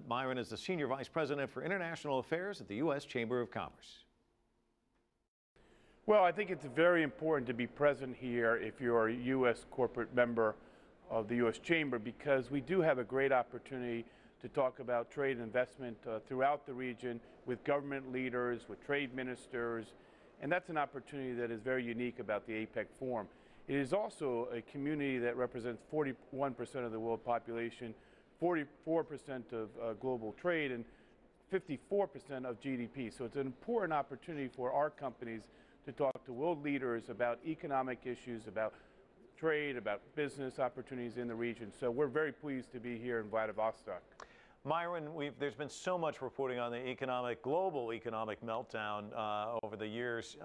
Myron is the Senior Vice President for International Affairs at the U.S. Chamber of Commerce. Well, I think it's very important to be present here if you're a U.S. corporate member of the U.S. Chamber, because we do have a great opportunity to talk about trade and investment throughout the region with government leaders, with trade ministers, and that's an opportunity that is very unique about the APEC Forum. It is also a community that represents 41% of the world population, 44% of global trade, and 54% of GDP. So it's an important opportunity for our companies to talk to world leaders about economic issues, about trade, about business opportunities in the region. So we're very pleased to be here in Vladivostok. Myron, there's been so much reporting on the global economic meltdown over the years.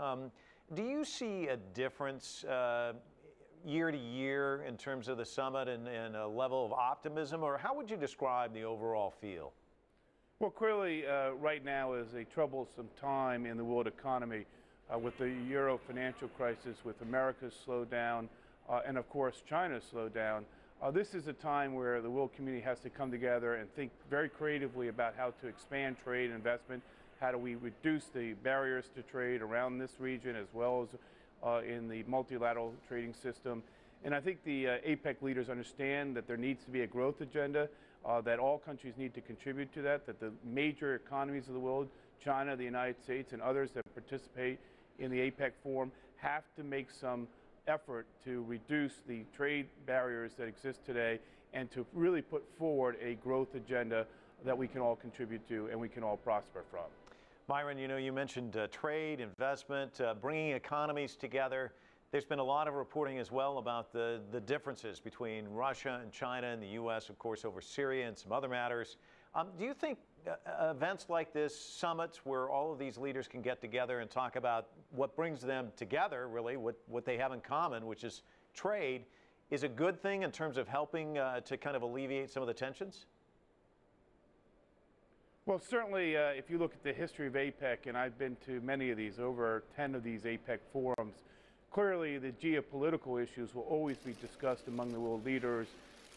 Do you see a difference year to year in terms of the summit and a level of optimism, or how would you describe the overall feel? Well, clearly right now is a troublesome time in the world economy with the Euro financial crisis, with America's slowdown, and of course China's slowdown. This is a time where the world community has to come together and think very creatively about how to expand trade and investment. How do we reduce the barriers to trade around this region as well as in the multilateral trading system. And I think the APEC leaders understand that there needs to be a growth agenda, that all countries need to contribute to that the major economies of the world, China, the United States, and others that participate in the APEC Forum have to make some effort to reduce the trade barriers that exist today and to really put forward a growth agenda that we can all contribute to and we can all prosper from. Myron, you mentioned trade, investment, bringing economies together. There's been a lot of reporting as well about the differences between Russia and China and the U.S., of course, over Syria and some other matters. Do you think events like this, summits where all of these leaders can get together and talk about what brings them together, really, what they have in common, which is trade, is a good thing in terms of helping to kind of alleviate some of the tensions? Well, certainly, if you look at the history of APEC, and I've been to many of these, over 10 of these APEC forums, clearly the geopolitical issues will always be discussed among the world leaders,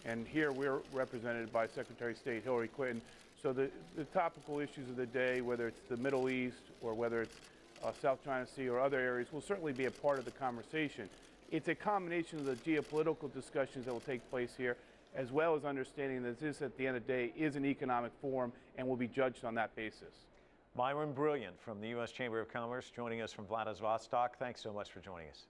and here we're represented by Secretary of State Hillary Clinton. So the topical issues of the day, whether it's the Middle East or whether it's South China Sea or other areas, will certainly be a part of the conversation. It's a combination of the geopolitical discussions that will take place here, as well as understanding that this, at the end of the day, is an economic forum and will be judged on that basis. Myron Brilliant from the U.S. Chamber of Commerce joining us from Vladivostok. Thanks so much for joining us.